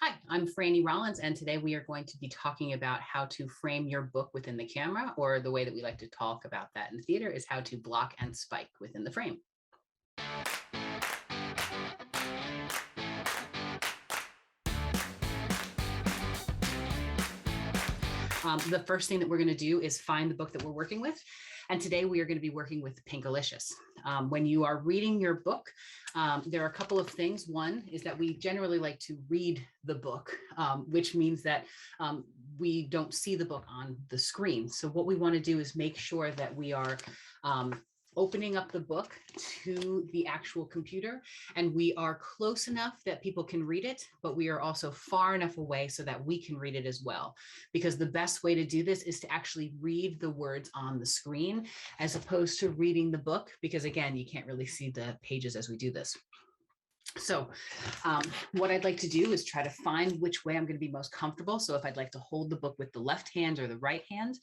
Hi, I'm Franny Rollins, and today we are going to be talking about how to frame your book within the camera, or the way that we like to talk about that in theater is how to block and spike within the frame. The first thing that we're going to do is find the book that we're working with. And today we are going to be working with Pinkalicious. When you are reading your book, there are a couple of things. One is that we generally like to read the book, which means that we don't see the book on the screen. So what we want to do is make sure that we are opening up the book to the actual computer, and we are close enough that people can read it, but we are also far enough away so that we can read it as well. Because the best way to do this is to actually read the words on the screen as opposed to reading the book, because again, you can't really see the pages as we do this. So what I'd like to do is try to find which way I'm going to be most comfortable. So if I'd like to hold the book with the left hand or the right hand,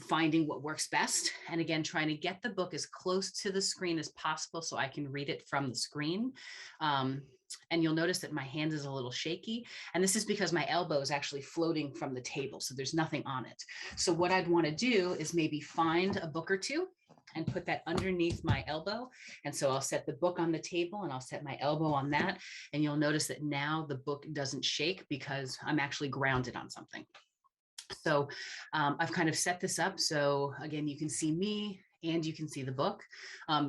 finding what works best. And again, trying to get the book as close to the screen as possible so I can read it from the screen. And you'll notice that my hand is a little shaky. And this is because my elbow is actually floating from the table. So there's nothing on it. So what I'd want to do is maybe find a book or two and put that underneath my elbow. And so I'll set the book on the table and I'll set my elbow on that. And you'll notice that now the book doesn't shake because I'm actually grounded on something. So I've kind of set this up. So again, you can see me and you can see the book.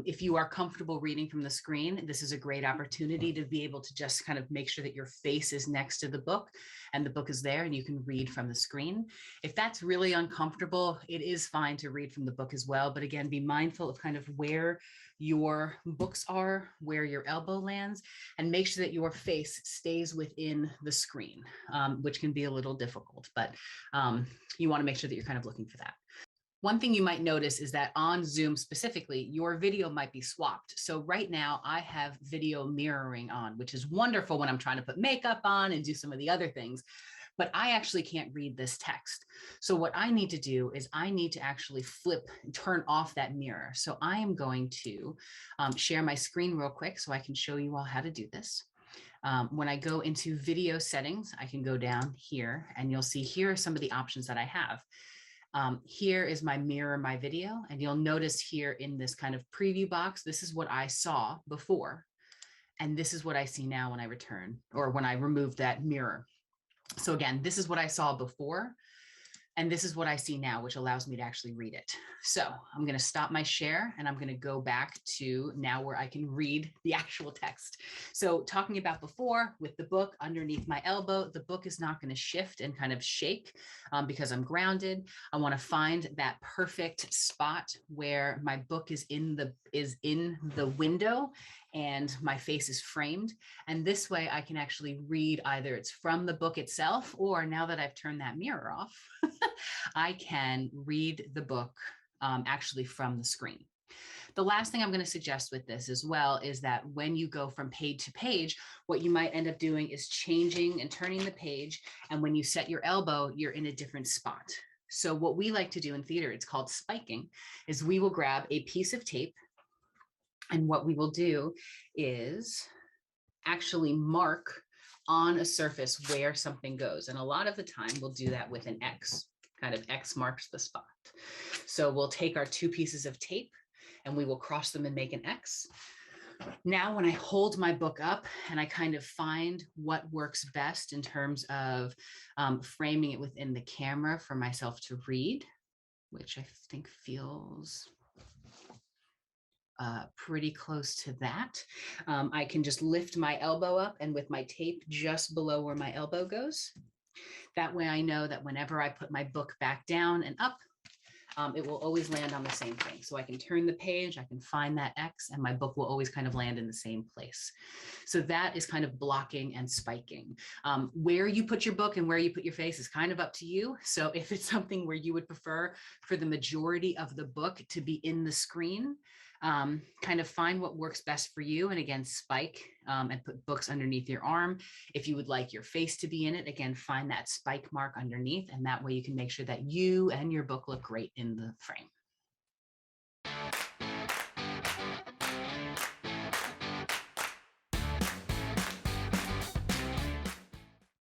If you are comfortable reading from the screen, this is a great opportunity to be able to just kind of make sure that your face is next to the book and the book is there and you can read from the screen. If that's really uncomfortable, it is fine to read from the book as well. But again, be mindful of kind of where your books are, where your elbow lands, and make sure that your face stays within the screen, which can be a little difficult, but you want to make sure that you're kind of looking for that. One thing you might notice is that on Zoom specifically, your video might be swapped. So right now I have video mirroring on, which is wonderful when I'm trying to put makeup on and do some of the other things, but I actually can't read this text. So what I need to do is I need to actually turn off that mirror. So I am going to share my screen real quick so I can show you all how to do this. When I go into video settings, I can go down here and you'll see here are some of the options that I have. Here is my mirror, my video, and you'll notice here in this kind of preview box, this is what I saw before. And this is what I see now when I return or when I remove that mirror. So again, this is what I saw before. And this is what I see now, which allows me to actually read it. So I'm going to stop my share and I'm going to go back to now where I can read the actual text. So talking about before with the book underneath my elbow, the book is not going to shift and kind of shake because I'm grounded. I want to find that perfect spot where my book is in the window and my face is framed. And this way I can actually read either it's from the book itself, or now that I've turned that mirror off, I can read the book actually from the screen. The last thing I'm going to suggest with this as well is that when you go from page to page, what you might end up doing is changing and turning the page. And when you set your elbow, you're in a different spot. So what we like to do in theater, it's called spiking, is we will grab a piece of tape. And what we will do is actually mark on a surface where something goes. And a lot of the time we'll do that with an X, kind of X marks the spot. So we'll take our two pieces of tape and we will cross them and make an X. Now, when I hold my book up and I kind of find what works best in terms of framing it within the camera for myself to read, which I think feels pretty close to that. I can just lift my elbow up and with my tape just below where my elbow goes. That way I know that whenever I put my book back down and up, it will always land on the same thing. So I can turn the page, I can find that X, and my book will always kind of land in the same place. So that is kind of blocking and spiking. Where you put your book and where you put your face is kind of up to you. So if it's something where you would prefer for the majority of the book to be in the screen, kind of find what works best for you. And again, spike and put books underneath your arm. If you would like your face to be in it, again, find that spike mark underneath. And that way you can make sure that you and your book look great in the frame.